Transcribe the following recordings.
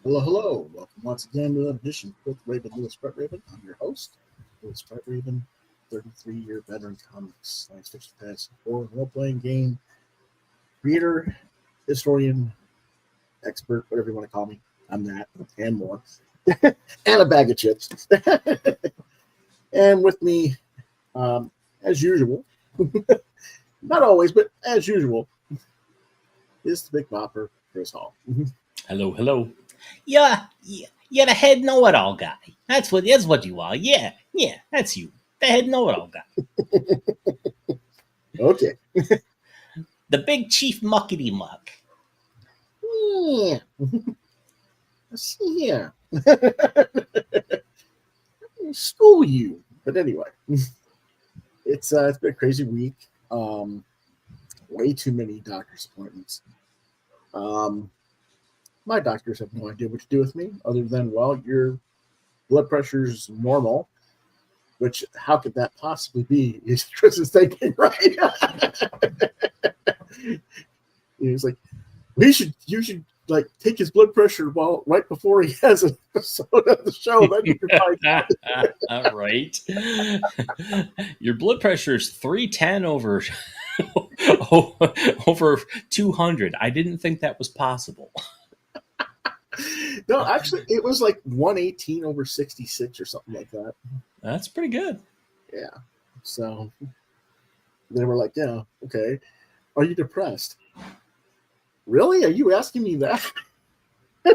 Hello, hello. Welcome once again to another edition with Raven Lewis Brett Raven. I'm your host, Lewis Brett Raven, 33-year veteran comics, science fiction, fantasy, horror, role-playing game, creator, historian, expert, whatever you want to call me. I'm that and more. And a bag of chips. And with me, as usual, not always, but as usual, is the Big Bopper, Chris Hall. Hello, hello. You're the head know-it-all guy. That's what you are. Yeah, that's you. The head know-it-all guy. Okay. The big chief muckety muck. Yeah. See here. School you. But anyway, it's been a crazy week. Way too many doctor's appointments. My doctors have no idea what to do with me other than, well, your blood pressure's normal, which how could that possibly be? Is Chris is thinking, right? He was like, you should like take his blood pressure right before he has an episode of the show. Then you can All right. Your blood pressure is 310 over 200. I didn't think that was possible. No, actually, it was like 118 over 66 or something like that. That's pretty good. Yeah. So they were like, yeah, okay. Are you depressed? Really? Are you asking me that? Yeah,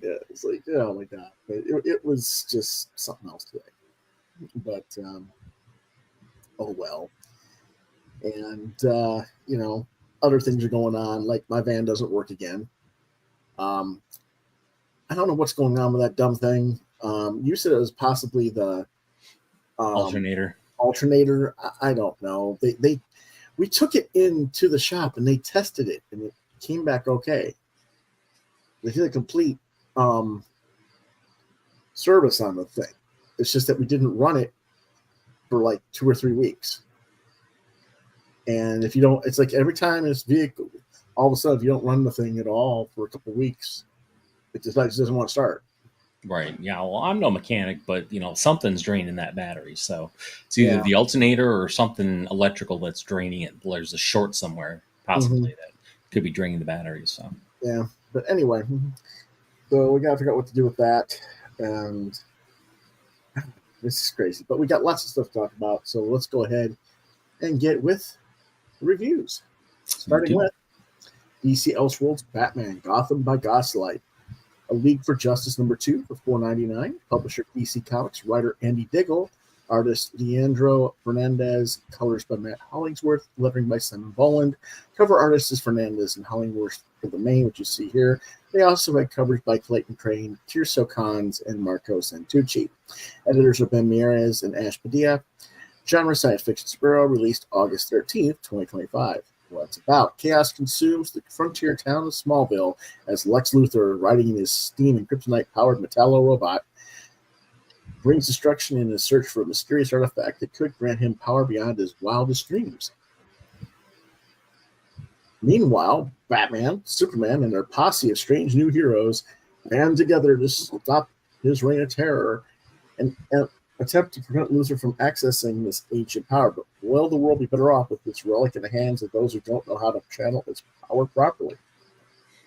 it's like, oh my God. But it was just something else today. But, oh well. And, other things are going on. Like my van doesn't work again. I don't know what's going on with that dumb thing. You said it was possibly the alternator. I don't know. We took it into the shop and they tested it and it came back okay. They did a complete service on the thing. It's just that we didn't run it for like 2 or 3 weeks. And if you don't, it's like every time this vehicle, all of a sudden, if you don't run the thing at all for a couple of weeks, it just doesn't want to start. Right. Yeah. Well, I'm no mechanic, but something's draining that battery. So it's either the alternator or something electrical that's draining it. There's a short somewhere, possibly that could be draining the battery. So yeah. But anyway, so we got to figure out what to do with that, and this is crazy. But we got lots of stuff to talk about, so let's go ahead and get with reviews. Starting with DC ELSEWORLDS Batman Gotham by Gaslight. A League for Justice #2 for $4.99. Publisher DC Comics. Writer Andy Diggle. Artist Leandro Fernandez. Colors by Matt Hollingsworth. Lettering by Simon Boland. Cover artist is Fernandez and Hollingsworth for the main, which you see here. They also had covers by Clayton Crane, Tirso Cons, and Marco Santucci. Editors are Ben Mieres and Ash Padilla. Genre Science Fiction Superhero, released August 13th, 2025. What it's about. Chaos consumes the frontier town of Smallville as Lex Luthor, riding in his steam and kryptonite-powered Metallo robot, brings destruction in his search for a mysterious artifact that could grant him power beyond his wildest dreams. Meanwhile, Batman, Superman, and their posse of strange new heroes band together to stop his reign of terror and attempt to prevent Luthor from accessing this ancient power, but will the world be better off with this relic in the hands of those who don't know how to channel its power properly?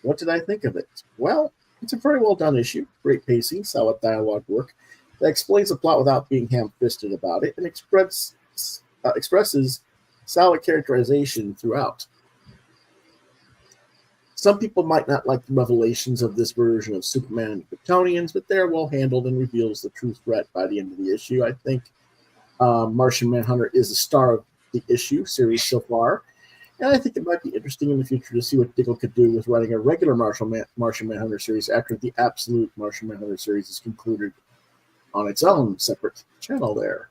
What did I think of it? Well, it's a very well done issue, great pacing, solid dialogue work that explains the plot without being ham-fisted about it, and expresses solid characterization throughout. Some people might not like the revelations of this version of Superman and Kryptonians, but they're well handled and reveals the true threat by the end of the issue. I think Martian Manhunter is the star of the issue series so far, and I think it might be interesting in the future to see what Diggle could do with writing a regular Martian Manhunter series after the absolute Martian Manhunter series is concluded on its own separate channel there.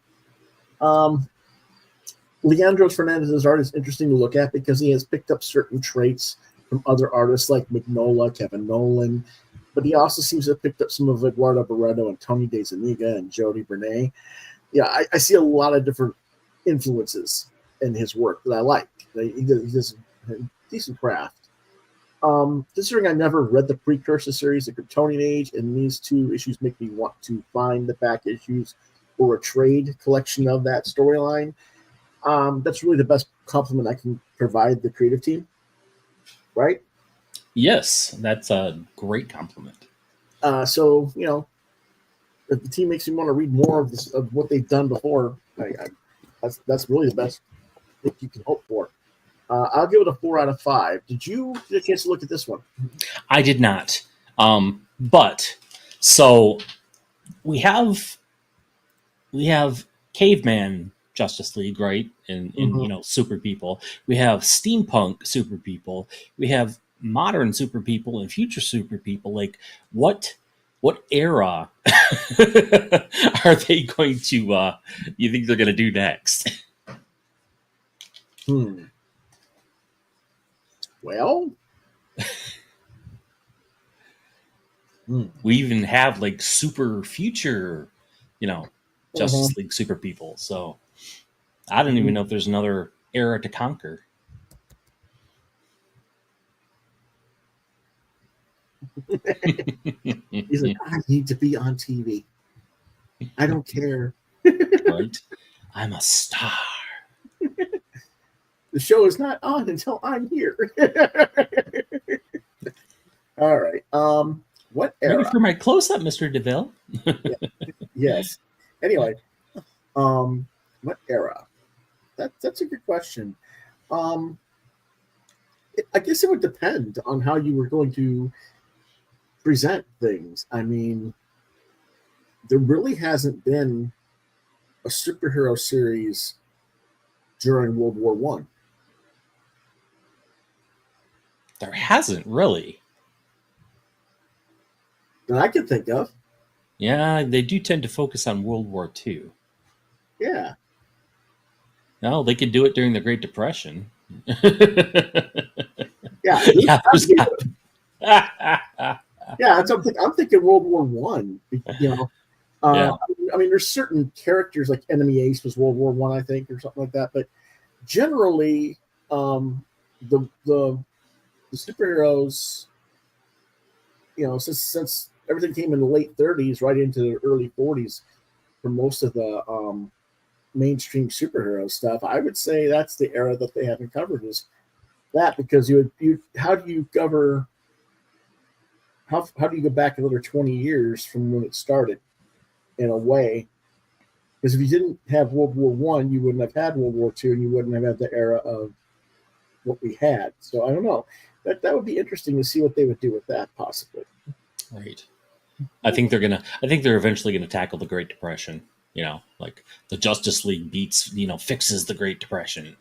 Leandro Fernandez's art is interesting to look at because he has picked up certain traits from other artists like Mignola, Kevin Nolan, but he also seems to have picked up some of Eduardo Barreto and Tony DeZuniga and Jody Bernay. Yeah, I see a lot of different influences in his work that I like. He does a decent craft. Considering I never read the Precursor series, the Kryptonian Age, and these two issues make me want to find the back issues or a trade collection of that storyline. That's really the best compliment I can provide the creative team, right? Yes, that's a great compliment. So, you know, if the team makes me want to read more of this, of what they've done before, that's really the best thing you can hope for. I'll give it a 4 out of 5. Did you get a chance to look at this one? I did not. But so we have caveman Justice League, right? And you know, super people. We have steampunk super people. We have modern super people and future super people. Like what era are they going to you think they're gonna do next? Well, we even have like super future, you know, Justice League super people. So I don't even know if there's another era to conquer. He's like, I need to be on TV. I don't care. Right? I'm a star. The show is not on until I'm here. All right. What era? Ready for my close-up, Mr. DeVille? Yes. Anyway, what era? That's a good question. I guess it would depend on how you were going to present things. I mean, there really hasn't been a superhero series during World War One. There hasn't really. That I can think of. Yeah, they do tend to focus on World War II. Yeah. No, they could do it during the Great Depression. Yeah. Yeah, Yeah, that's what I'm thinking World War One. You know, Yeah. I mean, there's certain characters like Enemy Ace was World War One, I think, or something like that. But generally, the superheroes, you know, since everything came in the late 30s, right into the early 40s, for most of the mainstream superhero stuff, I would say that's the era that they haven't covered is that, because how do you cover? How do you go back another 20 years from when it started, in a way? Because if you didn't have World War One, you wouldn't have had World War Two, and you wouldn't have had the era of what we had. So I don't know. That would be interesting to see what they would do with that, possibly. Right. I think they're eventually gonna tackle the Great Depression. You know, like the Justice League fixes the Great Depression.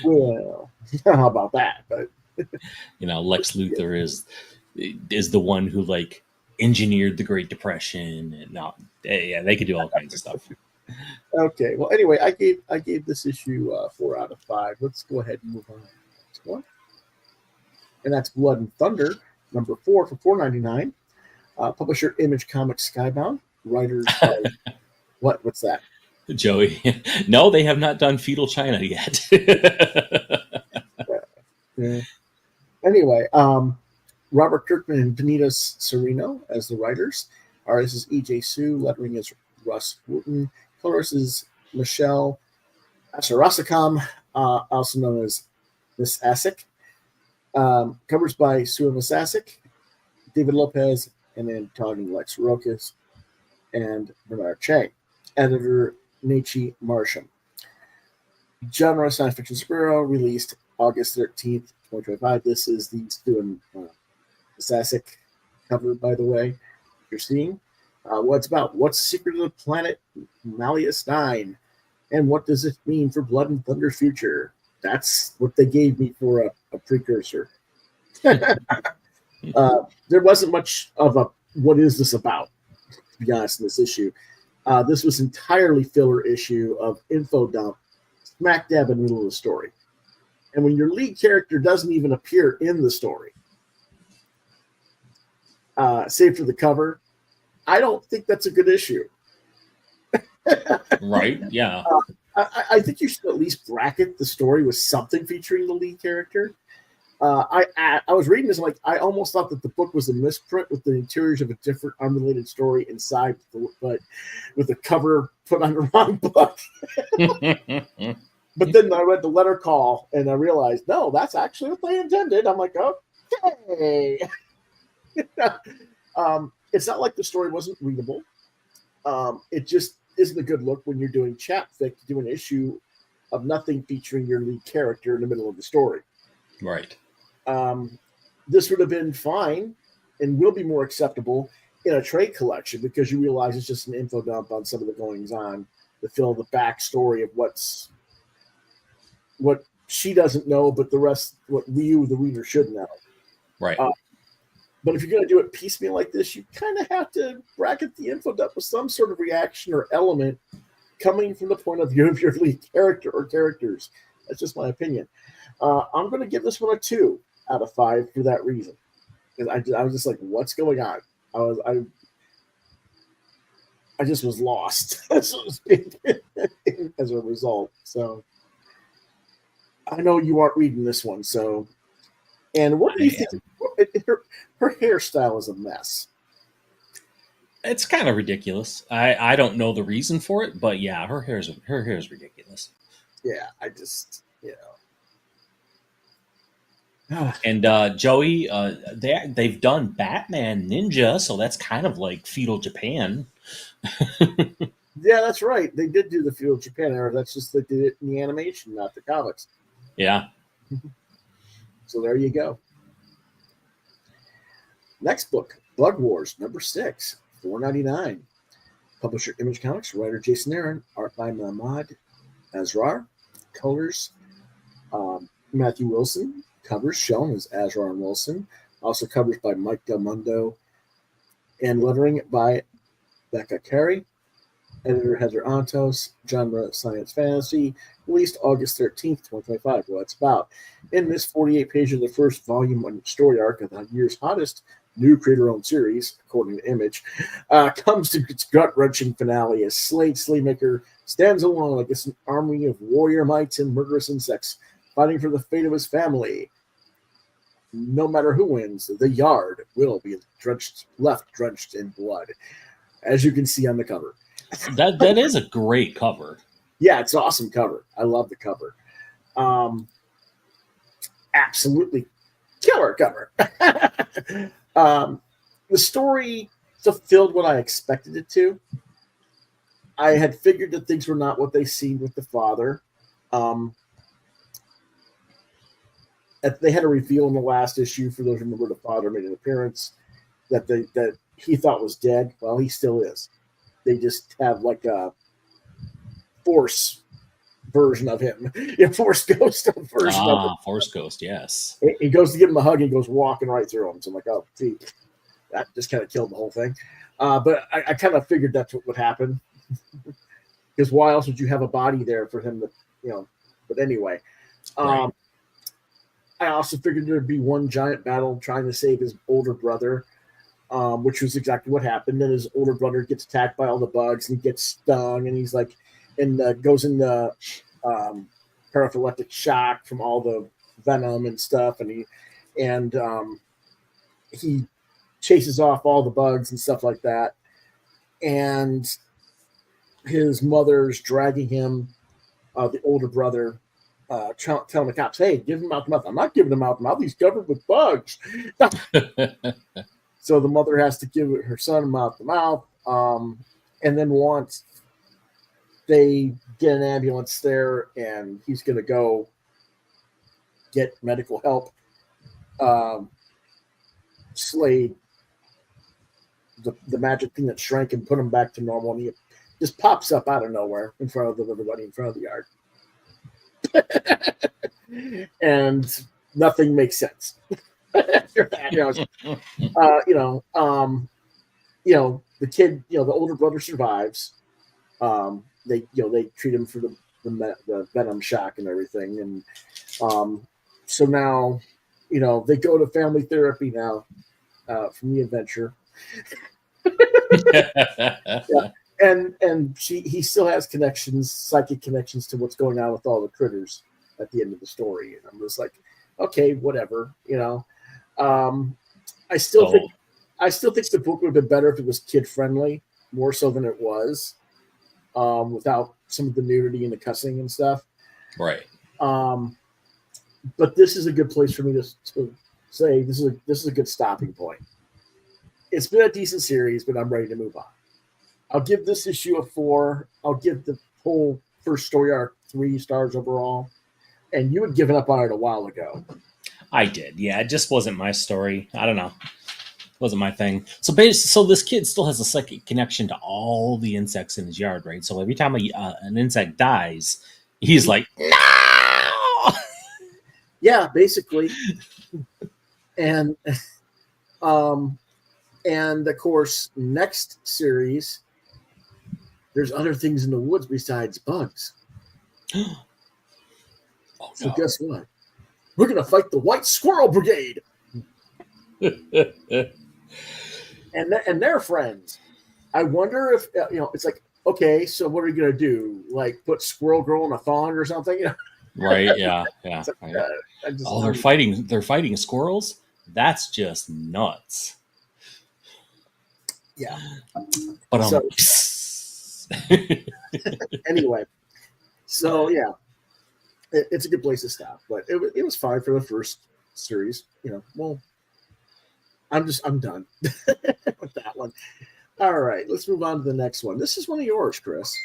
Well, how about that? But you know, Lex Luthor is the one who like engineered the Great Depression, and yeah, they could do all kinds of stuff. Okay. Well, anyway, I gave this issue 4 out of 5. Let's go ahead and move on to the next one, and that's Blood and Thunder, number 4 for $4.99. Publisher Image Comics Skybound. Writers by what's that? Joey. No, they have not done Feudal China yet. Yeah. Anyway, Robert Kirkman and Benito Sereno as the writers. Artist is E.J. Sue. Lettering is Russ Wooten. Colorist is Michelle Asarasakam, also known as Miss Asic. Covers by Sue Masasic, David Lopez, and Antoni Lex Rokas, and Bernard Chang. Editor Nietzsche Marsham. Genre science fiction superhero, released August 13th, 2025. This is the Stu and Masasic cover, by the way, you're seeing. What's about? What's the secret of the planet Malleus 9? And what does it mean for Blood and Thunder's future? That's what they gave me for a precursor. There wasn't much of a what is this about, to be honest, in this issue. This was entirely filler issue of info dump, smack dab in the middle of the story. And when your lead character doesn't even appear in the story, save for the cover, I don't think that's a good issue. Right? Yeah. I think you should at least bracket the story with something featuring the lead character. I was reading this, like, I almost thought that the book was a misprint with the interiors of a different unrelated story inside, but with the cover put on the wrong book. But then I read the letter call and I realized, no, that's actually what they intended. I'm like, okay. It's not like the story wasn't readable. It just isn't a good look when you're doing chapfic to do an issue of nothing featuring your lead character in the middle of the story. Right. This would have been fine and will be more acceptable in a trade collection because you realize it's just an info dump on some of the goings on to fill the backstory of what she doesn't know, but the rest, what you, the reader, should know. Right. But if you're going to do it piecemeal like this, you kind of have to bracket the info dump with some sort of reaction or element coming from the point of view of your lead character or characters. That's just my opinion. I'm going to give this one a 2 out of 5 for that reason. Because I was just like, what's going on? I just was lost as a result. So I know you aren't reading this one. So, and what do you think? Her hairstyle is a mess. It's kind of ridiculous. I don't know the reason for it, but yeah, her hair is ridiculous. Yeah, I just, you know. And Joey, they've done Batman Ninja, so that's kind of like feudal Japan. Yeah, that's right. They did do the feudal Japan era. That's just they did it in the animation, not the comics. Yeah. So there you go. Next book, Bug Wars, number 6, $4.99. Publisher Image Comics, writer Jason Aaron, art by Mahmoud Asrar, colors Matthew Wilson, covers shown as Asrar and Wilson, also covers by Mike Del Mundo, and lettering by Becca Carey, editor Heather Antos, genre science fantasy, released August 13th, 2025. Well, that's about. In this 48 page of the first volume on story arc of the year's hottest new creator-owned series, according to Image, comes to its gut-wrenching finale as Slade Slaymaker stands alone against an army of warrior mites and murderous insects fighting for the fate of his family. No matter who wins, the yard will be left drenched in blood, as you can see on the cover. That is a great cover. Yeah, it's an awesome cover. I love the cover. Absolutely killer cover. The story fulfilled what I expected it to. I had figured that things were not what they seemed with the father. They had a reveal in the last issue, for those who remember, the father made an appearance that he thought was dead. Well, he still is. They just have like a Force version of him. Yeah, Force Ghost version of him. Force Ghost, yes. He goes to give him a hug and he goes walking right through him. So I'm like, oh, gee, that just kind of killed the whole thing. But I kind of figured that's what would happen. Because why else would you have a body there for him to, you know? But anyway. Right. I also figured there'd be one giant battle trying to save his older brother, which was exactly what happened. Then his older brother gets attacked by all the bugs and he gets stung, and he's like, goes in the paraphyletic shock from all the venom and stuff, and he chases off all the bugs and stuff like that, and his mother's dragging him, the older brother. Telling the cops, hey, give him mouth to mouth. I'm not giving him mouth to mouth. He's covered with bugs. So the mother has to give her son mouth to mouth. And then once they get an ambulance there and he's going to go get medical help, Slade, the magic thing that shrank and put him back to normal, and he just pops up out of nowhere in front of everybody in front of the yard. And nothing makes sense. After that, the kid, the older brother survives. They treat him for the venom shock and everything, and so now, they go to family therapy now from the adventure. Yeah. And he still has connections, psychic connections to what's going on with all the critters at the end of the story. And I'm just like, okay, whatever, I still think the book would have been better if it was kid friendly, more so than it was, without some of the nudity and the cussing and stuff. Right. But this is a good place for me to say this is a good stopping point. It's been a decent series, but I'm ready to move on. I'll give this issue a 4. I'll give the whole first story arc 3 stars overall. And you had given up on it a while ago. I did. Yeah, it just wasn't my story. I don't know. It wasn't my thing. So this kid still has a psychic connection to all the insects in his yard, right? So every time an insect dies, he's like, no! Yeah, basically. And of course, next series, there's other things in the woods besides bugs. Oh, so no. Guess what? We're going to fight the White Squirrel Brigade. and their friends. I wonder if, it's like, okay, so what are you going to do? Like put Squirrel Girl in a thong or something? Right, yeah. Like, they're fighting squirrels? That's just nuts. Yeah. But anyway, so yeah, it's a good place to stop. But it was fine for the first series. Well, I'm done with that one. All right, let's move on to the next one. This is one of yours, Chris.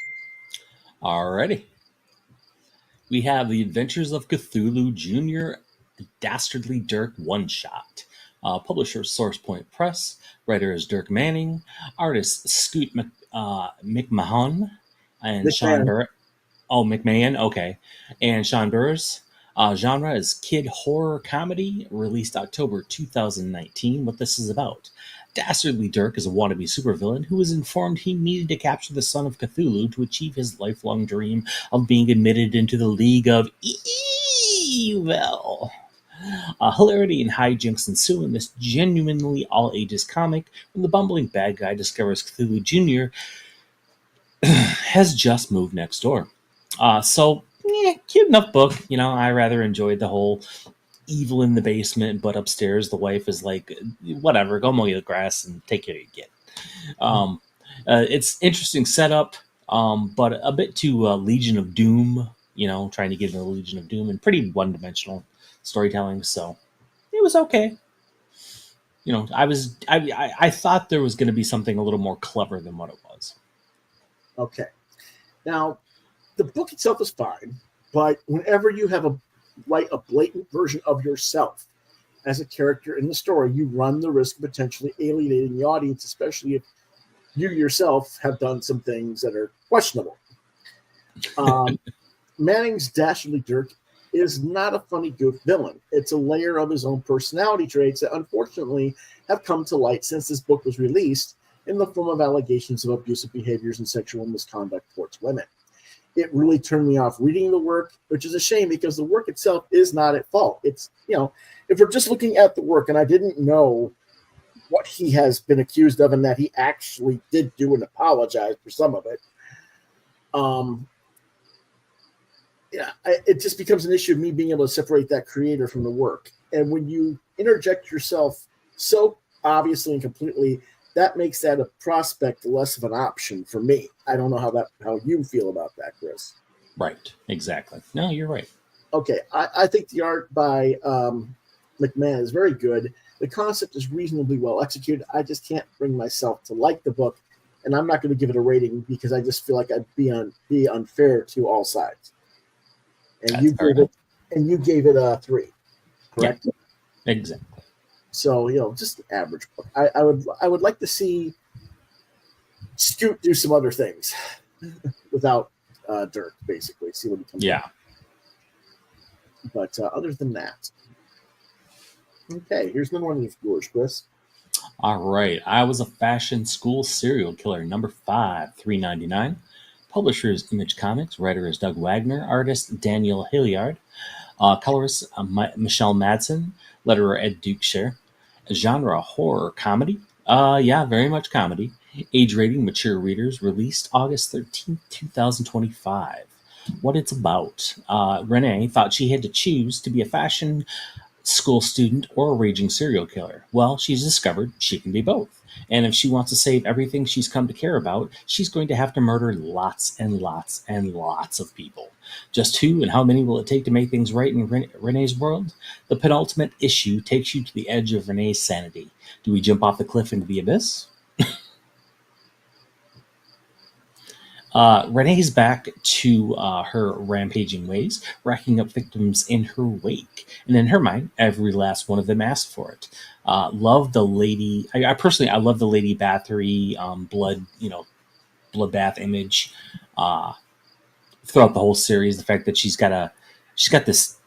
Alrighty. We have The Adventures of Cthulhu Jr. Dastardly Dirk one-shot. Publisher SourcePoint Press. Writer is Dirk Manning. Artist Scoot McMahon and Sean Burris. Oh, McMahon. Okay. And Sean Burris. Genre is kid horror comedy. Released October 2019. What this is about. Dastardly Dirk is a wannabe supervillain who was informed he needed to capture the son of Cthulhu to achieve his lifelong dream of being admitted into the League of Evil. Hilarity and hijinks ensue in this genuinely all-ages comic when the bumbling bad guy discovers Cthulhu Jr. has just moved next door. Cute enough book. I rather enjoyed the whole evil in the basement, but upstairs the wife is like, whatever, go mow the grass and take care of your kid. It's interesting setup, but a bit too Legion of Doom, trying to get into the Legion of Doom, and pretty one-dimensional storytelling, so it was okay. I thought there was going to be something a little more clever than what it was. Okay. Now, the book itself is fine, but whenever you have a blatant version of yourself as a character in the story, you run the risk of potentially alienating the audience, especially if you yourself have done some things that are questionable. Manning's Dastardly Dirk is not a funny goof villain. It's a layer of his own personality traits that unfortunately have come to light since this book was released in the form of allegations of abusive behaviors and sexual misconduct towards women. It really turned me off reading the work, which is a shame because the work itself is not at fault. It's, if we're just looking at the work, and I didn't know what he has been accused of and that he actually did do and apologize for some of it. It just becomes an issue of me being able to separate that creator from the work. And when you interject yourself so obviously and completely, that makes that a prospect less of an option for me. I don't know how you feel about that, Chris. Right, exactly. No, you're right. Okay, I think the art by McMahon is very good. The concept is reasonably well executed. I just can't bring myself to like the book, and I'm not going to give it a rating because I just feel like I'd be unfair to all sides. And you gave it a 3, correct? Yeah, exactly. So just the average book. I would like to see Scoot do some other things without Dirk, basically. See what he comes. Yeah. But other than that, okay. Here's another one of yours, Chris. All right. I Was a Fashion School Serial Killer, number 5, $3.99. Publisher is Image Comics. Writer is Doug Wagner. Artist Daniel Hilliard. Colorist Michelle Madsen. Letterer Ed Dukeshire. Genre horror comedy. Very much comedy. Age rating mature readers, released August 13th, 2025. What it's about. Renee thought she had to choose to be a fashion school student or a raging serial killer. Well, she's discovered she can be both. And if she wants to save everything she's come to care about, she's going to have to murder lots and lots and lots of people. Just who and how many will it take to make things right in Renee's world? The penultimate issue takes you to the edge of Renee's sanity. Do we jump off the cliff into the abyss? Renee's back to her rampaging ways, racking up victims in her wake. And in her mind, every last one of them asked for it. Love the lady. I personally, I love the Lady Bathory bloodbath image throughout the whole series. The fact that she's got this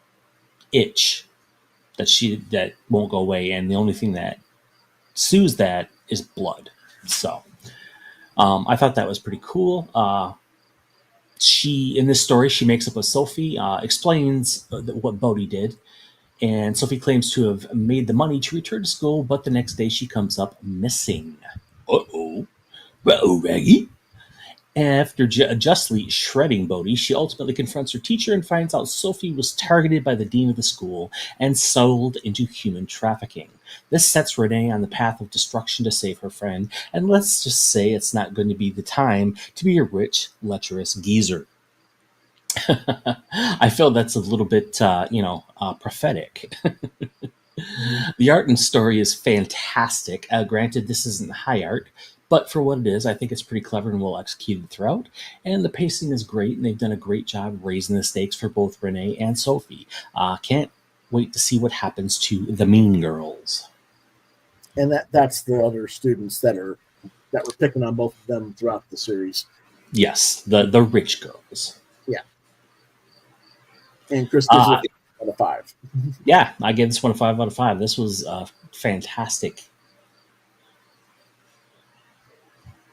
itch that won't go away, and the only thing that soothes that is blood. So I thought that was pretty cool. In this story, she makes up with Sophie, explains what Bodhi did, and Sophie claims to have made the money to return to school, but the next day she comes up missing. Uh-oh. Uh-oh, Raggy. After justly shredding Bodhi, she ultimately confronts her teacher and finds out Sophie was targeted by the dean of the school and sold into human trafficking. This sets Renee on the path of destruction to save her friend, and let's just say it's not going to be the time to be a rich, lecherous geezer. I feel that's a little bit, prophetic. The art and story is fantastic. Granted, this isn't high art, but for what it is, I think it's pretty clever and well executed throughout. And the pacing is great, and they've done a great job raising the stakes for both Renee and Sophie. Can't wait to see what happens to the mean girls. And that's the other students that were picking on both of them throughout the series. Yes, the rich girls. Yeah. And Chris gives it 5 out of 5. Yeah, I gave this one a 5 out of 5. This was fantastic.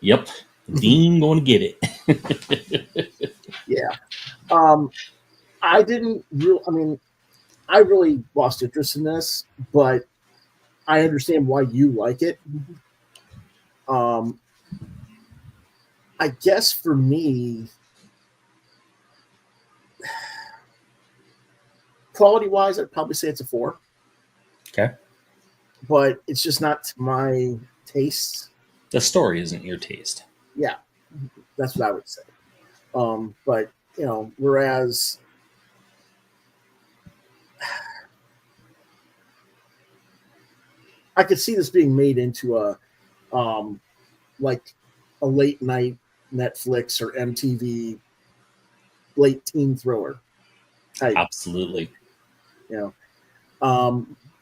Yep, Dean going to get it. Yeah. I really lost interest in this, but I understand why you like it. I guess for me, quality-wise, I'd probably say it's a 4. Okay. But it's just not to my taste. The story isn't your taste. Yeah, that's what I would say. But, whereas I could see this being made into a late night Netflix or MTV late teen thriller type. Absolutely.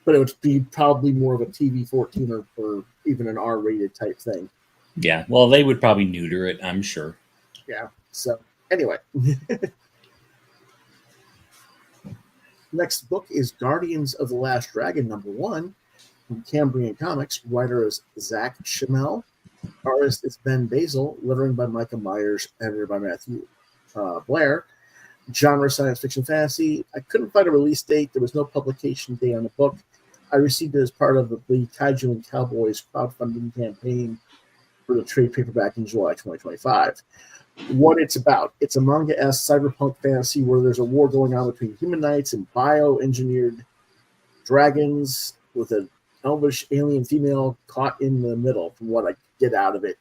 But it would be probably more of a TV 14 or even an R-rated type thing. Yeah, well, they would probably neuter it, I'm sure. Yeah, so anyway. Next book is Guardians of the Last Dragon, #1, from Cambrian Comics. Writer is Zach Schimmel. Artist is Ben Basil. Lettering by Micah Myers. Editor by Matthew Blair. Genre science fiction fantasy. I couldn't find a release date. There was no publication date on the book. I received it as part of the Kaiju and Cowboys crowdfunding campaign for the trade paperback in July 2025. What it's about. It's a manga-esque cyberpunk fantasy where there's a war going on between human knights and bioengineered dragons with an elvish alien female caught in the middle, from what I get out of it.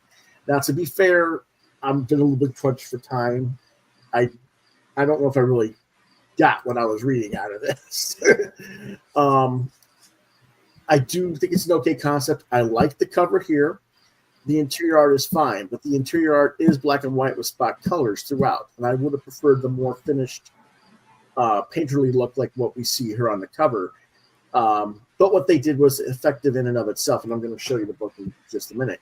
Now, to be fair, I'm been a little bit crunched for time. I don't know if I really got what I was reading out of this. I do think it's an okay concept. I like the cover here. The interior art is fine, but the interior art is black and white with spot colors throughout. And I would have preferred the more finished, painterly look like what we see here on the cover. But what they did was effective in and of itself, and I'm going to show you the book in just a minute.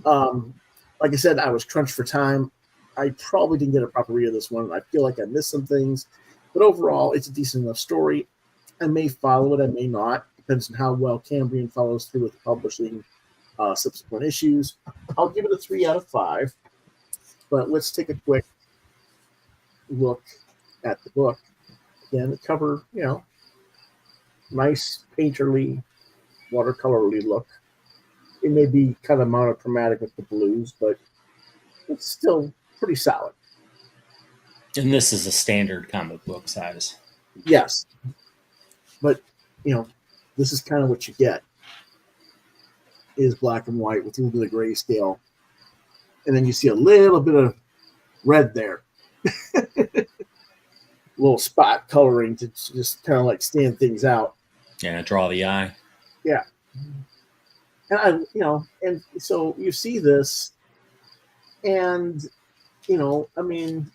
Like I said, I was crunched for time. I probably didn't get a proper read of this one. I feel like I missed some things. But overall, it's a decent enough story. I may follow it, I may not. Depends on how well Cambrian follows through with publishing subsequent issues. I'll give it a 3 out of 5. But let's take a quick look at the book. Again, the cover, nice painterly, watercolorly look. It may be kind of monochromatic with the blues, but it's still pretty solid. And this is a standard comic book size. Yes. But, this is kind of what you get, is black and white with a little bit of grayscale. And then you see a little bit of red there. Little spot coloring to just kind of like stand things out. Yeah, draw the eye. Yeah. And and so you see this, and, I mean,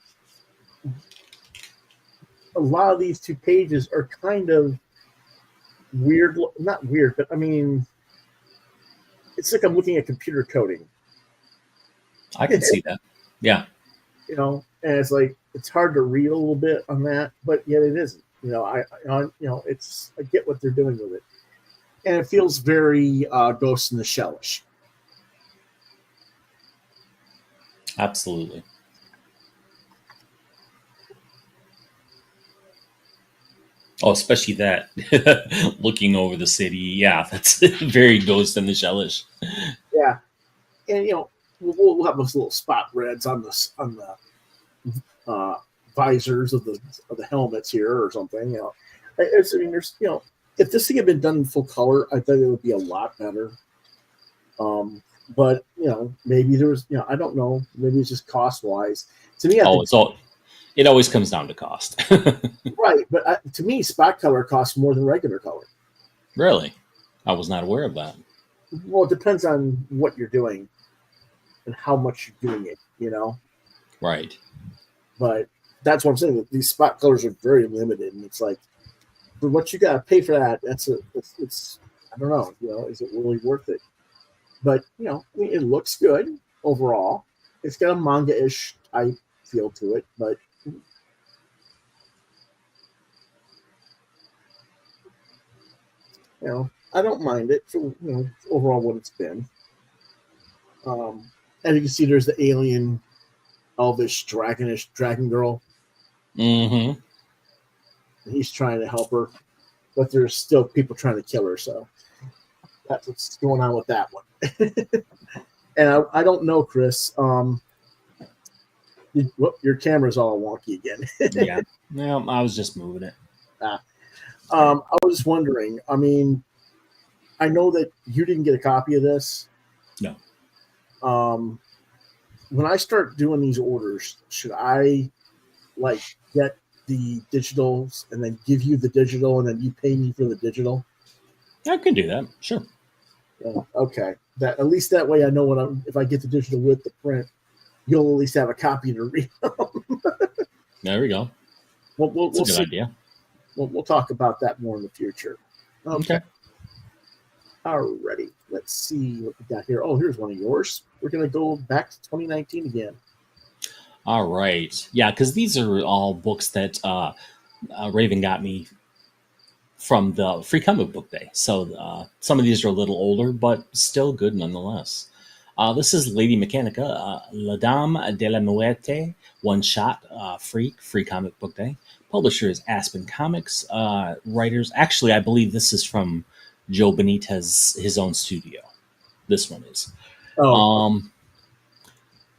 a lot of these 2 pages are kind of weird, not weird, but I mean, it's like I'm looking at computer coding. I can see that. Yeah. And it's like, it's hard to read a little bit on that, but yet it isn't. It's, I get what they're doing with it. And it feels very Ghost in the Shell-ish. Absolutely. Oh, especially that looking over the city. Yeah, that's very Ghost in the Shell-ish. Yeah, and we'll have those little spot reds on the visors of the helmets here or something. There's if this thing had been done in full color, I think it would be a lot better. But maybe there was I don't know. Maybe it's just cost wise. To me, it always comes down to cost. Right, but to me, spot color costs more than regular color. Really? I was not aware of that. Well, it depends on what you're doing and how much you're doing it, Right. But that's what I'm saying. These spot colors are very limited, and it's like, for what you got to pay for that, it's I don't know, is it really worth it? But, it looks good overall. It's got a manga-ish type feel to it, but I don't mind it for overall what it's been. And you can see there's the alien, elvish, dragonish dragon girl. Mm-hmm. And he's trying to help her, but there's still people trying to kill her. So that's what's going on with that one. And I don't know, Chris. Your camera's all wonky again. Yeah. No, I was just moving it. I was wondering, I mean, I know that you didn't get a copy of this. No. When I start doing these orders, should I get the digitals and then give you the digital and then you pay me for the digital? I can do that. Sure. Yeah, okay. That at least that way I know if I get the digital with the print, you'll at least have a copy to read. There we go. That's a good idea. We'll talk about that more in the future. Okay. Alrighty. Let's see what we got here. Oh, here's one of yours. We're going to go back to 2019 again. All right. Yeah, because these are all books that Raven got me from the Free Comic Book Day. So some of these are a little older, but still good nonetheless. This is Lady Mechanika, La Dame de la Muerte, one shot, Free Comic Book Day. Publisher is Aspen Comics. Writers, actually, I believe this is from Joe Benitez, his own studio. This one is. Oh.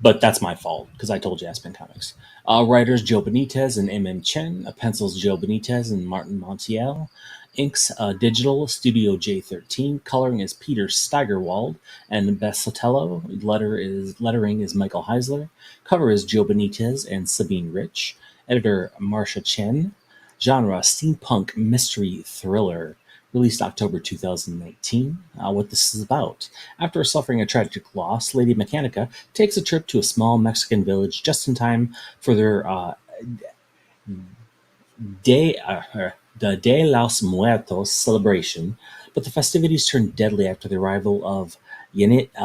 But that's my fault, because I told you Aspen Comics. Writers Joe Benitez and M.M. Chen. Pencils Joe Benitez and Martin Montiel. Inks Digital Studio J13. Coloring is Peter Steigerwald and Beth Sotelo. Lettering is Michael Heisler. Cover is Joe Benitez and Sabine Rich. Editor Marcia Chen. Genre steampunk mystery thriller. Released October 2019. What this is about. After suffering a tragic loss, Lady Mechanika takes a trip to a small Mexican village just in time for their the De los Muertos celebration, but the festivities turn deadly after the arrival of Yentes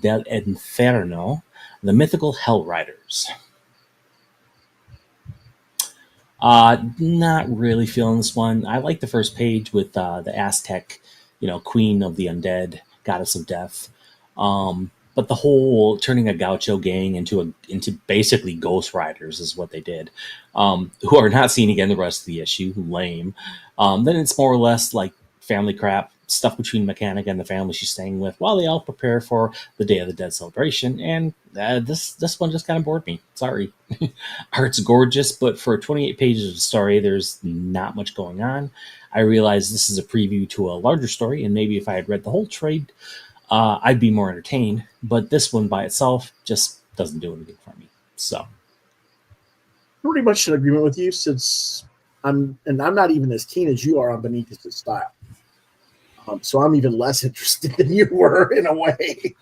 del Inferno, the mythical Hell Riders. Not really feeling this one. I like the first page with the Aztec, queen of the undead, goddess of death. But the whole turning a gaucho gang into basically ghost riders is what they did, who are not seen again the rest of the issue. Lame. Then it's more or less like family crap stuff between Mechanika and the family she's staying with while they all prepare for the Day of the Dead celebration. And this one just kind of bored me. Sorry. Art's gorgeous, but for 28 pages of story, there's not much going on. I realize this is a preview to a larger story, and maybe if I had read the whole trade, I'd be more entertained. But this one by itself just doesn't do anything for me. So, pretty much in agreement with you, since I'm not even as keen as you are on Benitez's style. So I'm even less interested than you were in a way.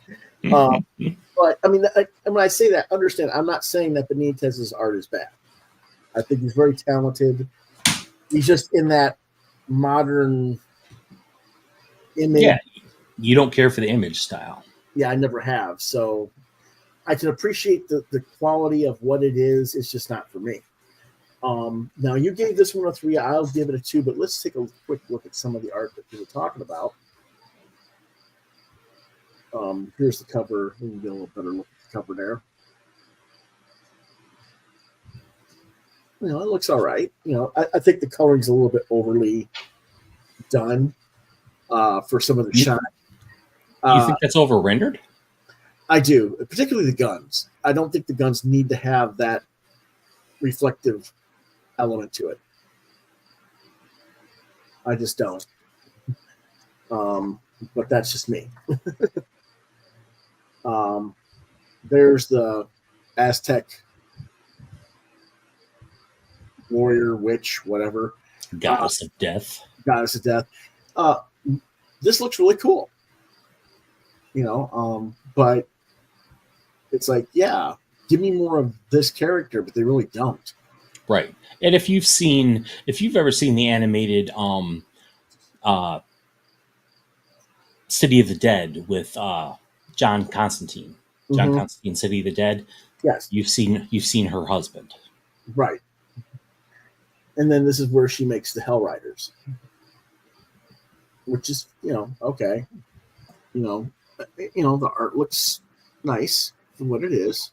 But I mean, when I say that, understand, I'm not saying that Benitez's art is bad. I think he's very talented. He's just in that modern image. Yeah, you don't care for the image style. Yeah, I never have. So I can appreciate the quality of what it is. It's just not for me. Now, you gave this one a 3. I'll give it a 2, but let's take a quick look at some of the art that you were talking about. Here's the cover. We can get a little better look at the cover there. You know, it looks all right. You know, I think the coloring's a little bit overly done for some of the shine. You think that's over-rendered? I do, particularly the guns. I don't think the guns need to have that reflective element to it. I just don't. But that's just me. There's the Aztec warrior, witch, whatever. Goddess of Death. Goddess of Death. This looks really cool. You know, but it's like, yeah, give me more of this character, but they really don't. Right. And if you've ever seen the animated City of the Dead with John Constantine, Constantine, City of the Dead. Yes. You've seen her husband. Right. And then this is where she makes the Hell Riders. Which is, you know, okay. You know, the art looks nice for what it is.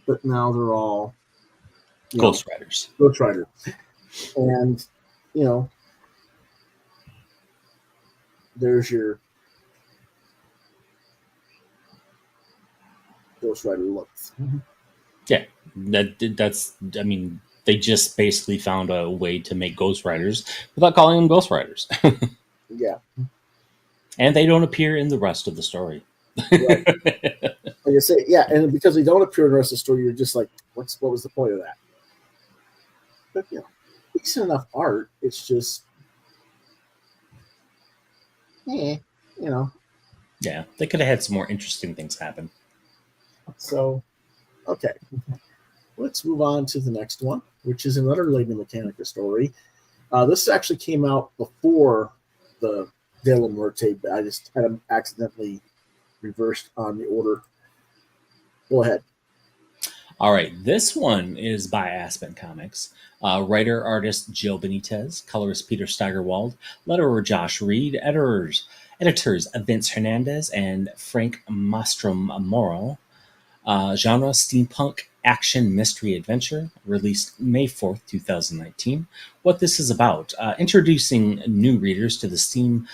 But now they're all Ghost Riders. Ghost Riders. And, you know, there's your Ghost Rider looks. Yeah, that's. I mean, they just basically found a way to make Ghost Riders without calling them Ghost Riders. Yeah, and they don't appear in the rest of the story. Right. Like I say, yeah, and because they don't appear in the rest of the story, you're just like, what was the point of that? But you know, decent enough art. It's just, you know. Yeah, they could have had some more interesting things happen. So, okay. Let's move on to the next one, which is another Lady Mechanika story. This actually came out before the Dale and Muerte. I just had them accidentally reversed on the order. Go ahead. All right. This one is by Aspen Comics. Writer-artist Jill Benitez, colorist Peter Steigerwald, letterer Josh Reed, editors Vince Hernandez and Frank Mastrom-Moro. Genre steampunk action mystery adventure, released May 4th, 2019. What this is about, introducing new readers to the steampunk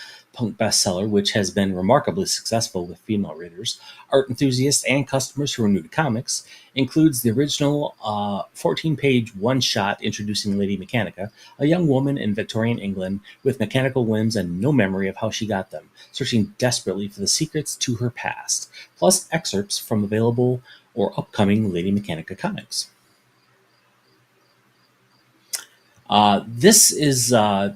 bestseller, which has been remarkably successful with female readers, art enthusiasts, and customers who are new to comics, includes the original 14-page one-shot introducing Lady Mechanika, a young woman in Victorian England with mechanical limbs and no memory of how she got them, searching desperately for the secrets to her past, plus excerpts from available or upcoming Lady Mechanika comics. This is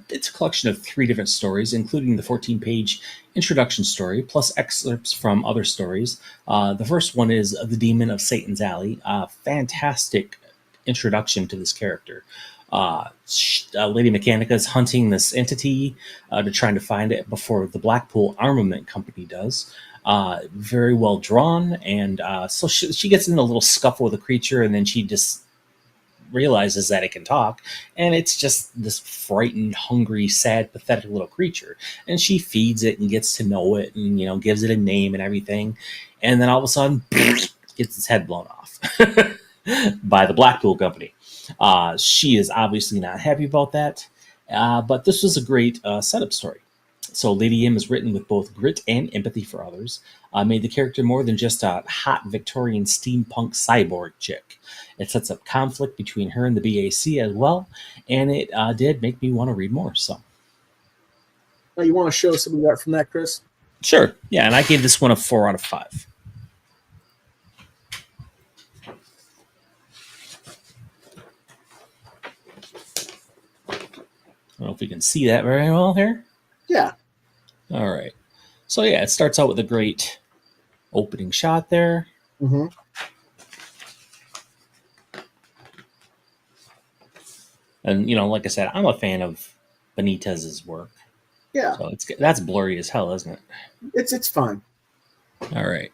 it's a collection of 3 different stories, including the 14-page introduction story, plus excerpts from other stories. The first one is The Demon of Satan's Alley, a fantastic introduction to this character. Lady Mechanika is hunting this entity to trying to find it before the Blackpool Armament Company does. Very well drawn, and so she gets in a little scuffle with a creature, and then she just realizes that it can talk, and it's just this frightened, hungry, sad, pathetic little creature, and she feeds it and gets to know it, and gives it a name and everything, and then all of a sudden gets its head blown off by the Blackpool Company. She is obviously not happy about that, But this was a great setup story. So Lady M is written with both grit and empathy for others, made the character more than just a hot Victorian steampunk cyborg chick. It sets up conflict between her and the BAC as well, and it did make me want to read more. So, now you want to show some of that from that, Chris? sure, yeah, and I gave this one a 4 out of 5. I don't know if we can see that very well here. Yeah. All right. So yeah, it starts out with a great opening shot there. Mm-hmm. And like I said, I'm a fan of Benitez's work. Yeah. So that's blurry as hell, isn't it? It's fine. All right.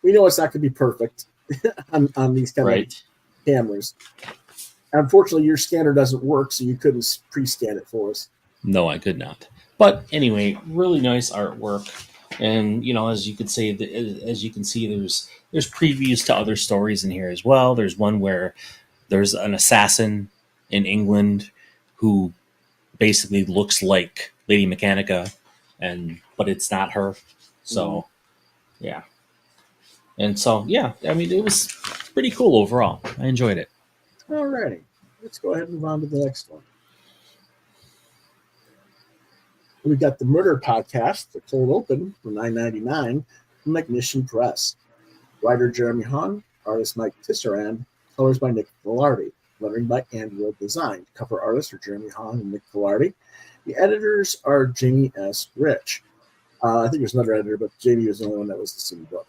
We know it's not going to be perfect on these kind of cameras. Unfortunately, your scanner doesn't work, so you couldn't pre-scan it for us. No, I could not. But anyway, really nice artwork, and as you can see, there's previews to other stories in here as well. There's one where there's an assassin in England who basically looks like Lady Mechanika, but it's not her. So, yeah. And so, yeah, I mean, it was pretty cool overall. I enjoyed it. Alrighty, let's go ahead and move on to the next one. We've got the Murder Podcast, The Cold Open, for $9.99 from Ignition Press. Writer Jeremy Hahn, artist Mike Tisserand, colors by Nick Velarde, lettering by Andrew Design. Cover artists are Jeremy Hahn and Nick Velarde. The editors are Jamie S. Rich. I think there's another editor, but Jamie was the only one that was the same book.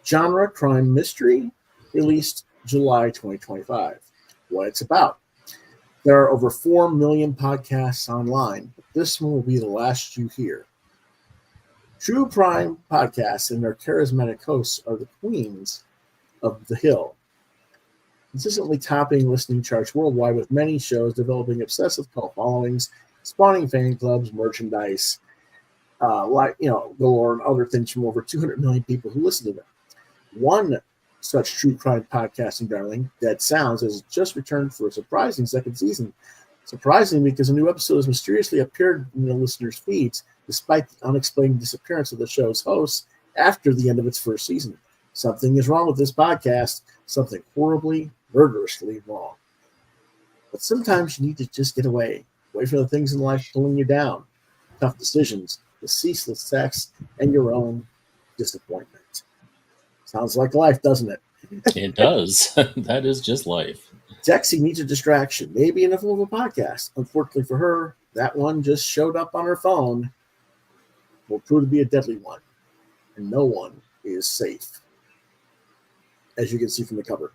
Genre crime mystery, released July 2025. What it's about. There are over 4 million podcasts online, but this one will be the last you hear. True crime podcasts and their charismatic hosts are the queens of the Hill, consistently topping listening charts worldwide, with many shows developing obsessive cult followings, spawning fan clubs, merchandise, galore, and other things from over 200 million people who listen to them. One such true crime podcasting darling, Dead Sounds, has just returned for a surprising second season. Surprising because a new episode has mysteriously appeared in the listeners' feeds, despite the unexplained disappearance of the show's hosts after the end of its first season. Something is wrong with this podcast, something horribly, murderously wrong. But sometimes you need to just get away from the things in life pulling you down, tough decisions, the ceaseless sex, and your own disappointment. Sounds like life, doesn't it? It does. That is just life. Dexy needs a distraction, maybe in the form of a podcast. Unfortunately for her, that one just showed up on her phone. Will prove to be a deadly one, and no one is safe, as you can see from the cover.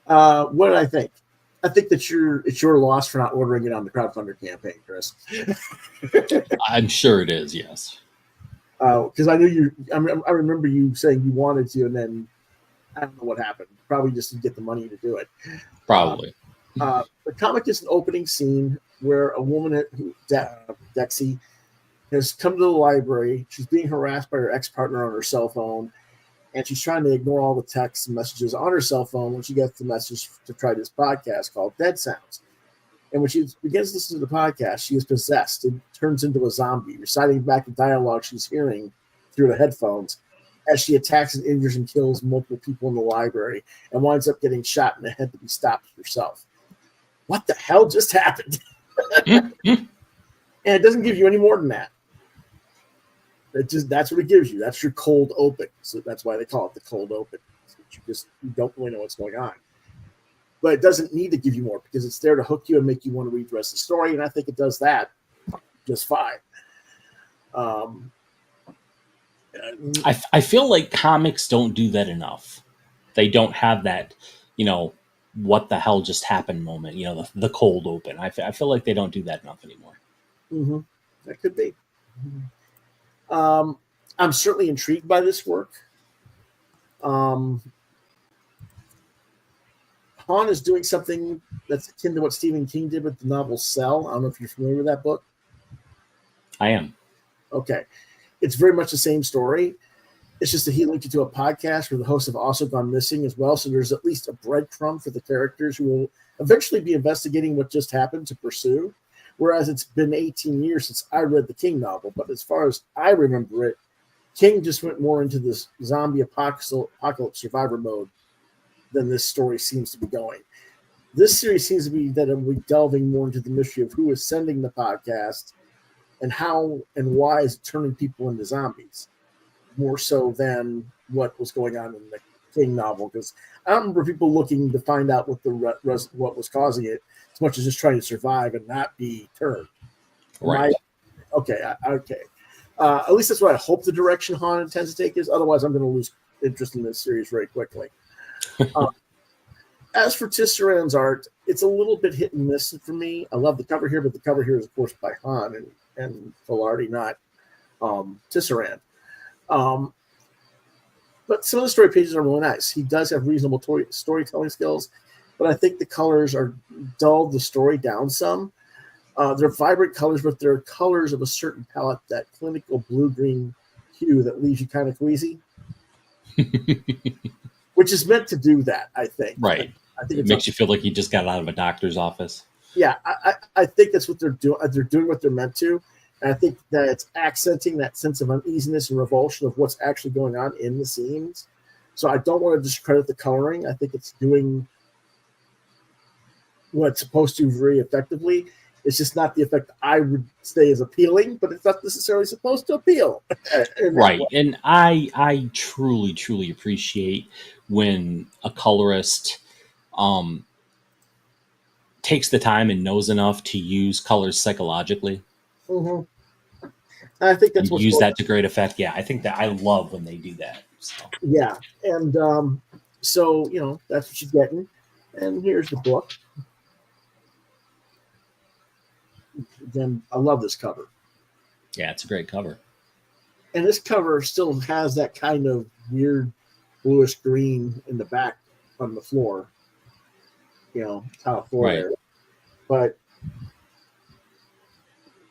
What did I think? I think that it's your loss for not ordering it on the crowdfunder campaign, Chris. I'm sure it is, yes. Because I knew I remember you saying you wanted to, and then I don't know what happened. Probably just to get the money to do it. Probably. The comic is an opening scene where a woman, Dexy, has come to the library. She's being harassed by her ex-partner on her cell phone, and she's trying to ignore all the texts and messages on her cell phone when she gets the message to try this podcast called Dead Sounds. And when she begins to listen to the podcast, she is possessed and turns into a zombie, reciting back the dialogue she's hearing through the headphones as she attacks and injures and kills multiple people in the library and winds up getting shot in the head to be stopped herself. What the hell just happened? And it doesn't give you any more than that. That's what it gives you. That's your cold open. So that's why they call it the cold open. You don't really know what's going on. But it doesn't need to give you more because it's there to hook you and make you want to read the rest of the story. And I think it does that just fine. I feel like comics don't do that enough. They don't have that, what the hell just happened moment, the cold open. I feel like they don't do that enough anymore. Mm-hmm. That could be. Mm-hmm. I'm certainly intrigued by this work. Hahn is doing something that's akin to what Stephen King did with the novel Cell. I don't know if you're familiar with that book. I am. Okay. It's very much the same story. It's just that he linked it to a podcast where the hosts have also gone missing as well. So there's at least a breadcrumb for the characters who will eventually be investigating what just happened to pursue. Whereas it's been 18 years since I read the King novel. But as far as I remember it, King just went more into this zombie apocalypse survivor mode than this story seems to be going. This series seems to be that we're delving more into the mystery of who is sending the podcast and how and why is it turning people into zombies, more so than what was going on in the King novel. Because I don't remember people looking to find out what what was causing it, as much as just trying to survive and not be turned. Right. Okay. At least that's what I hope the direction Han intends to take is. Otherwise, I'm going to lose interest in this series very quickly. As for Tisserand's art, it's a little bit hit and miss for me. I love the cover here, but the cover here is, of course, by Han and Filardi, not Tisserand. But some of the story pages are really nice. He does have reasonable storytelling skills, but I think the colors are dulled the story down some. They're vibrant colors, but they're colors of a certain palette, that clinical blue-green hue that leaves you kind of queasy, which is meant to do that, I think. Right. I think it makes you feel like you just got out of a doctor's office. Yeah, I think that's what they're doing. They're doing what they're meant to. And I think that it's accenting that sense of uneasiness and revulsion of what's actually going on in the scenes. So I don't want to discredit the coloring. I think it's doing what it's supposed to very effectively. It's just not the effect I would say is appealing, but it's not necessarily supposed to appeal. Right. And I truly, truly appreciate when a colorist takes the time and knows enough to use colors psychologically. Mm-hmm. I think that's what use that to great effect. Yeah, I think that I love when they do that. So. Yeah, and so that's what you're getting. And here's the book. Again, I love this cover. Yeah, it's a great cover. And this cover still has that kind of weird bluish green in the back on the floor. Tile floor right. there. But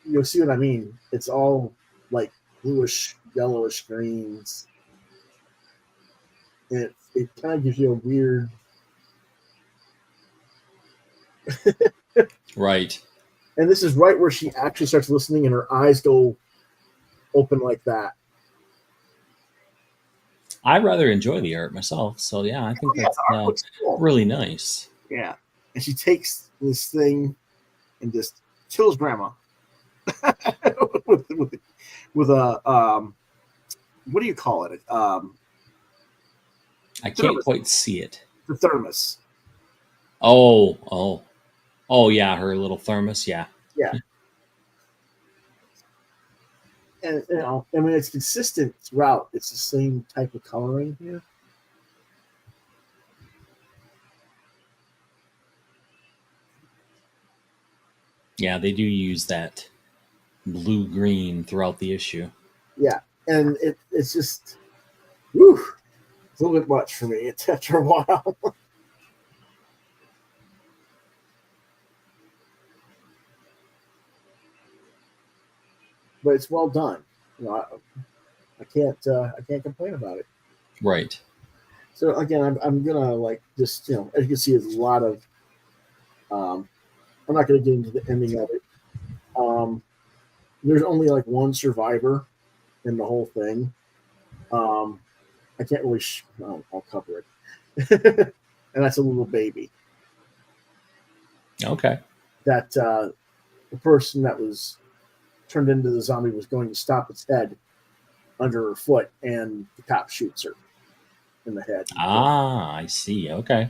you'll see what I mean. It's all like bluish, yellowish greens. And it kind of gives you a weird... Right. And this is right where she actually starts listening and her eyes go open like that. I rather enjoy the art myself. So, yeah, I think that's cool. Really nice. Yeah. And she takes this thing and just kills Grandma with a, what do you call it? I can't quite see it. The thermos. Oh, yeah, her little thermos, yeah. Yeah. And, I mean, it's consistent throughout. It's the same type of coloring here. Yeah, they do use that blue-green throughout the issue. Yeah, and it's just, whew, it's a little bit much for me after a while. But it's well done. I can't complain about it. Right. So again, I'm gonna just as you can see, there's a lot of. I'm not gonna get into the ending of it. There's only one survivor in the whole thing. I can't really. I'll cover it, and that's a little baby. Okay. That the person that was turned into the zombie was going to stop its head under her foot, and the cop shoots her in the head. Ah, I see. Okay.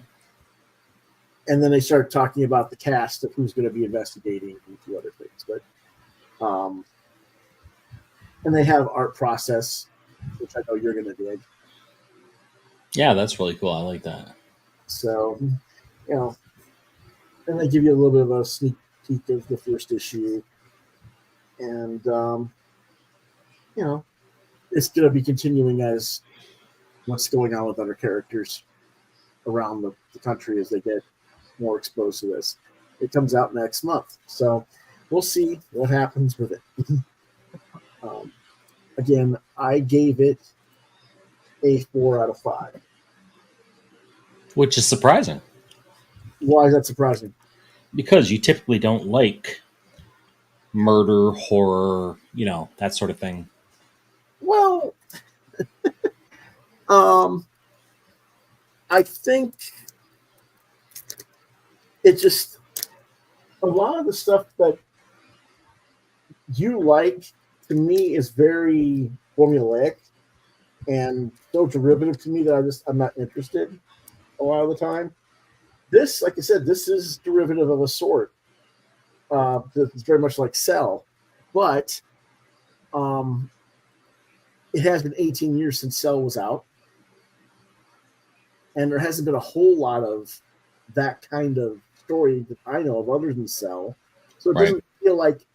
And then they start talking about the cast of who's going to be investigating and a few other things. But and they have art process, which I know you're going to dig. Yeah, that's really cool. I like that. So, and they give you a little bit of a sneak peek of the first issue. And, it's going to be continuing as what's going on with other characters around the country as they get more exposed to this. It comes out next month. So we'll see what happens with it. Again, I gave it a 4 out of 5. Which is surprising. Why is that surprising? Because you typically don't like murder, horror, that sort of thing. Well, I think it just, a lot of the stuff that you like, to me, is very formulaic and so derivative to me that I'm not interested a lot of the time. This, like I said, this is derivative of a sort. It's very much like Cell, but it has been 18 years since Cell was out, and there hasn't been a whole lot of that kind of story that I know of other than Cell. So it doesn't feel like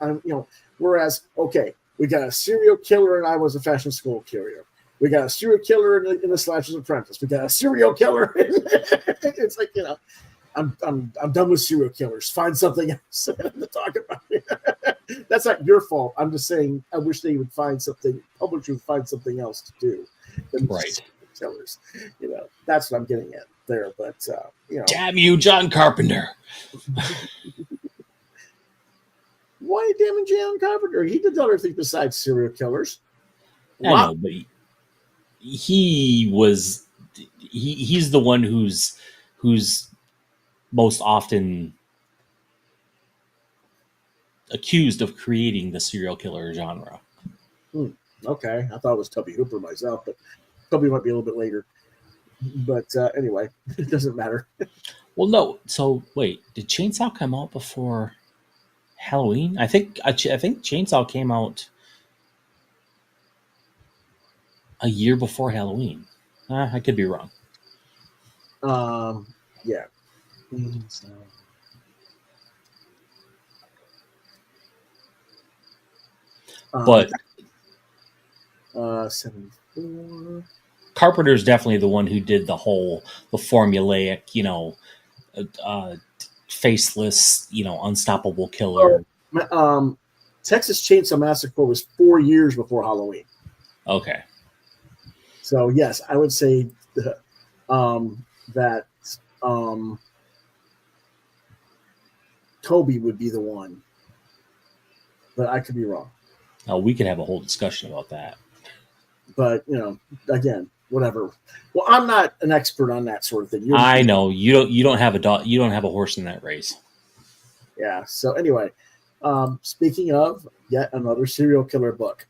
whereas, okay, we got a serial killer and I was a fashion school curator. We got a serial killer in the Slasher's Apprentice. We got a serial killer. It's like, I'm done with serial killers. Find something else to talk about. That's not your fault. I'm just saying I wish they would find something. Publishers would find something else to do. Right. Killers. That's what I'm getting at there. But damn you, John Carpenter. Why damn John Carpenter? He did other things besides serial killers. I know, but he's the one who's most often accused of creating the serial killer genre. Okay, I thought it was Tubby Hooper myself, but Tubby might be a little bit later. But anyway, it doesn't matter. Well, no. So wait, did Chainsaw come out before Halloween? I think Chainsaw came out a year before Halloween. I could be wrong. Yeah. But 74. Carpenter's definitely the one who did the formulaic, faceless, unstoppable killer. Texas Chainsaw Massacre was 4 years before Halloween. Okay. So yes, I would say that Toby would be the one, but I could be wrong. We could have a whole discussion about that. But again, whatever. Well, I'm not an expert on that sort of thing. I know you don't have a horse in that race. Yeah. So anyway, speaking of yet another serial killer book.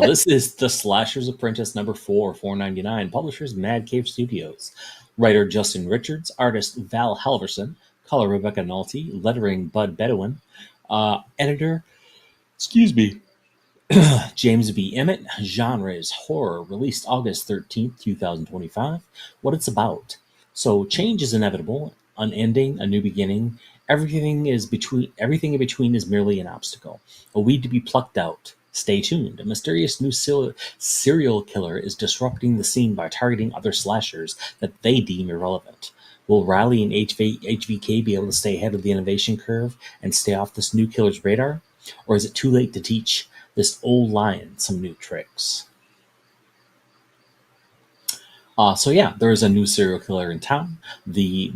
This is The Slasher's Apprentice number 4, $4.99. Publishers Mad Cave Studios. Writer Justin Richards. Artist Val Halverson. Color Rebecca Nolte. Lettering Bud Bedouin. Editor, James B. Emmett. Genre is horror. Released August 13th, 2025. What it's about. So change is inevitable. An ending, a new beginning. Everything in between is merely an obstacle. A weed to be plucked out. Stay tuned. A mysterious new serial killer is disrupting the scene by targeting other slashers that they deem irrelevant. Will Riley and HVK be able to stay ahead of the innovation curve and stay off this new killer's radar? Or is it too late to teach this old lion some new tricks? There is a new serial killer in town. They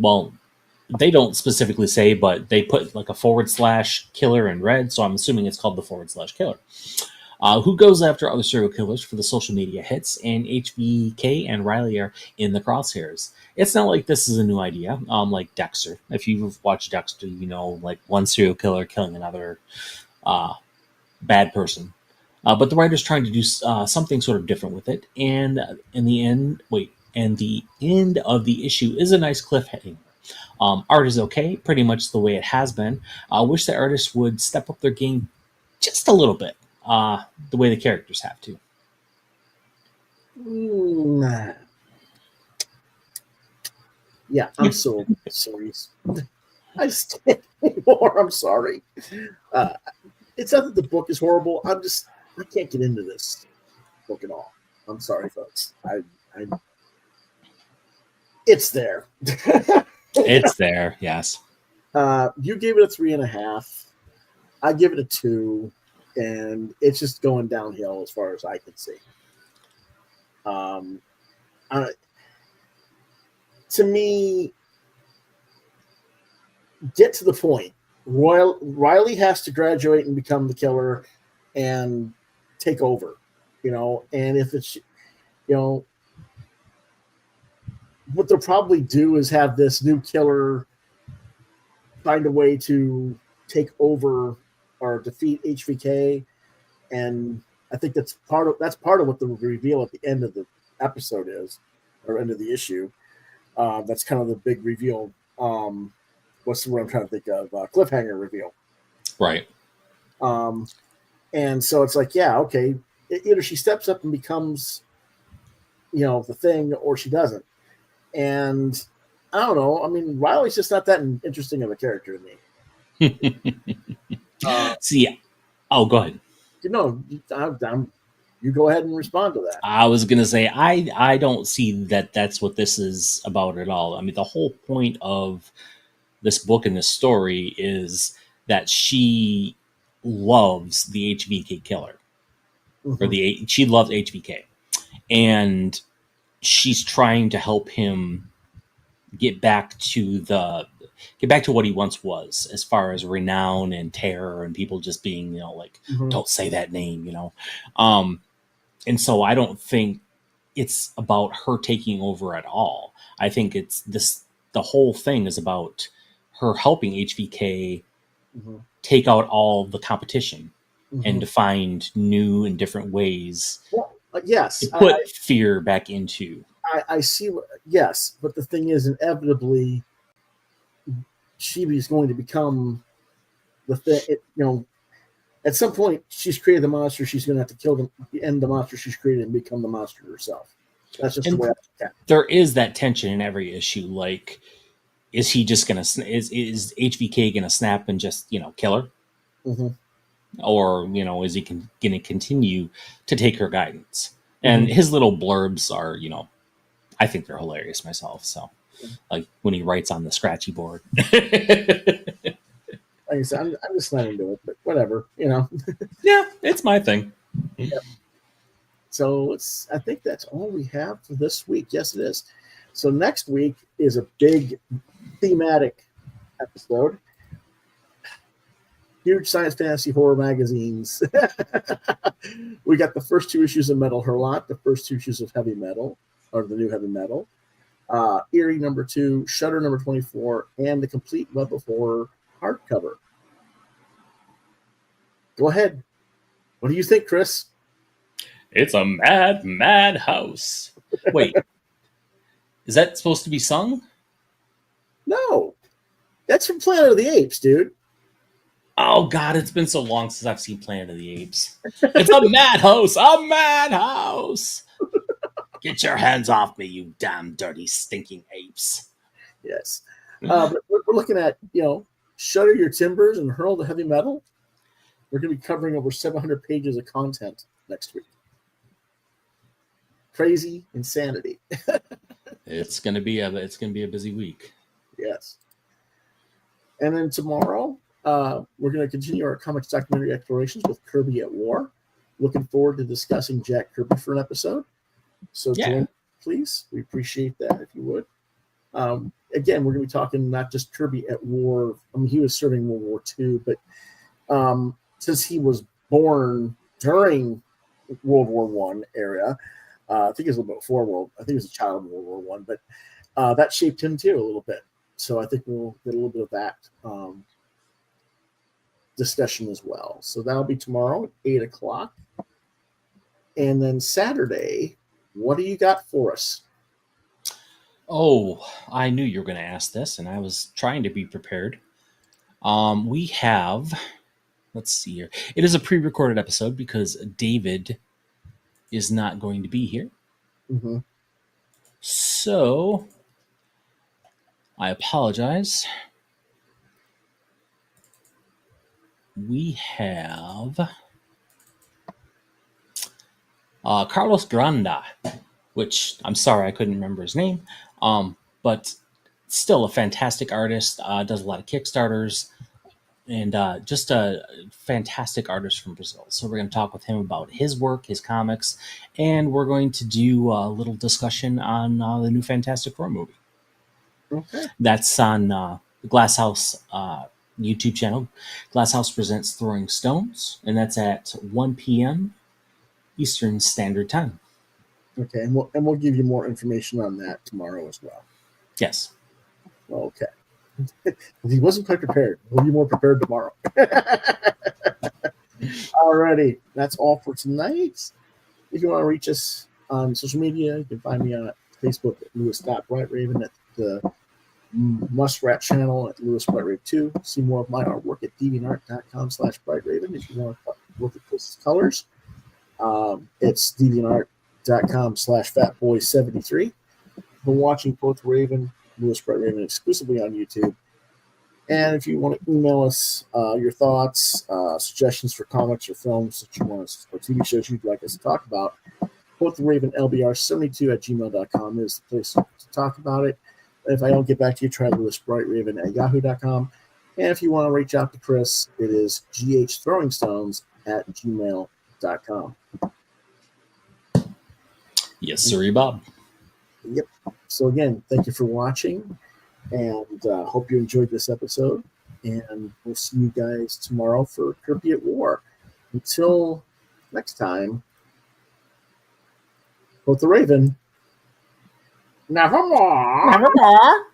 don't specifically say, but they put like a / killer in red, so I'm assuming it's called the / killer. Who goes after other serial killers for the social media hits, and HBK and Riley are in the crosshairs. It's not like this is a new idea, like Dexter. If you've watched Dexter, like one serial killer killing another bad person. But the writer's trying to do something sort of different with it, and the end of the issue is a nice cliffhanger. Art is okay, pretty much the way it has been. I wish the artists would step up their game just a little bit, the way the characters have to. Yeah, I'm so sorry. I just can't anymore. I'm sorry. It's not that the book is horrible. I can't get into this book at all. I'm sorry, folks. It's there. It's there, yes. You gave it a 3.5. I give it a 2, and it's just going downhill as far as I can see. Um, to me, get to the point. Riley has to graduate and become the killer and take over, and if it's, what they'll probably do is have this new killer find a way to take over or defeat HVK, and I think that's part of what the reveal at the end of the episode is, or end of the issue. That's kind of the big reveal. What's the word I'm trying to think of? Cliffhanger reveal. Right. And so it's like, yeah, okay. Either she steps up and becomes, the thing, or she doesn't. And I don't know. I mean, Riley's just not that interesting of a character to me. See, go ahead. You go ahead and respond to that. I was going to say, I don't see that that's what this is about at all. I mean, the whole point of this book and this story is that she loves the HVK killer, or she loves HVK, and she's trying to help him get back to what he once was, as far as renown and terror and people just being, don't say that name, and so I don't think it's about her taking over at all. I think the whole thing is about her helping HVK take out all the competition and to find new and different ways to put fear back into. I see. Yes, but the thing is, inevitably, she is going to become the thing. At some point, she's created the monster. She's going to have to kill them, end the monster she's created, and become the monster herself. That's just the way I look at it. There is that tension in every issue. Like, is he just going to? Is HVK going to snap and just kill her? Or is he going to continue to take her guidance? And his little blurbs are, I think they're hilarious myself. So, like when he writes on the scratchy board. Like I said, I'm just not into it, but whatever, Yeah, it's my thing. Yep. So I think that's all we have for this week. Yes, it is. So next week is a big thematic episode. Huge science, fantasy, horror magazines. We got the first 2 issues of Metal Hurlant, the first 2 issues of Heavy Metal, or the new Heavy Metal, Eerie number 2, Shudder number 24, and the complete Web of Horror hardcover. Go ahead. What do you think, Chris? It's a mad, mad house. Wait, is that supposed to be sung? No, that's from Planet of the Apes, dude. Oh, God, it's been so long since I've seen Planet of the Apes. It's a madhouse! A madhouse! Get your hands off me, you damn dirty, stinking apes. Yes. But we're looking at, Shutter Your Timbers and Hurl the Heavy Metal. We're going to be covering over 700 pages of content next week. Crazy insanity. It's going to be a busy week. Yes. And then tomorrow, we're going to continue our comics documentary explorations with Kirby at War. Looking forward to discussing Jack Kirby for an episode. So join, please. We appreciate that if you would. Again, we're going to be talking not just Kirby at War. I mean, he was serving World War II, but since he was born during World War I era, I think he was a little bit before I think he was a child in World War I, but that shaped him too a little bit. So I think we'll get a little bit of that discussion as well. So that'll be tomorrow at 8 o'clock. And then Saturday, what do you got for us? Oh, I knew you were going to ask this, and I was trying to be prepared. We have, let's see here. It is a pre-recorded episode because David is not going to be here. So, I apologize. We have Carlos Granda, which I'm sorry I couldn't remember his name, but still a fantastic artist. Does a lot of Kickstarters. and just a fantastic artist from Brazil. So we're going to talk with him about his work, his comics, and we're going to do a little discussion on the new Fantastic Four movie. Okay. That's on the Glass House YouTube channel. Glass House presents Throwing Stones, and that's at 1 p.m. Eastern Standard Time. Okay, and we'll give you more information on that tomorrow as well. Yes. Okay. He wasn't quite prepared. We'll be more prepared tomorrow. Alrighty, that's all for tonight. If you want to reach us on social media, you can find me on Facebook at Lewis.BrightRaven, at the Muskrat channel at Lewis Brightraven 2. See more of my artwork at deviantart.com/BrightRaven. If you want to look at Chris's colors, it's deviantart.com/fatboy73. Been watching Quoth Raven, Lewis Brightraven exclusively on YouTube. And if you want to email us your thoughts, suggestions for comics or films that you want us, or TV shows you'd like us to talk about, QuothRavenLBR72@gmail.com is the place to talk about it. If I don't get back to you, try LewisBrightRaven@yahoo.com. And if you want to reach out to Chris, it is ghthrowingstones@gmail.com. Yes, sir, Bob. Yep. So again, thank you for watching, and hope you enjoyed this episode. And we'll see you guys tomorrow for Kirby at War. Until next time, Quoth the Raven. Nevermore. Nevermore.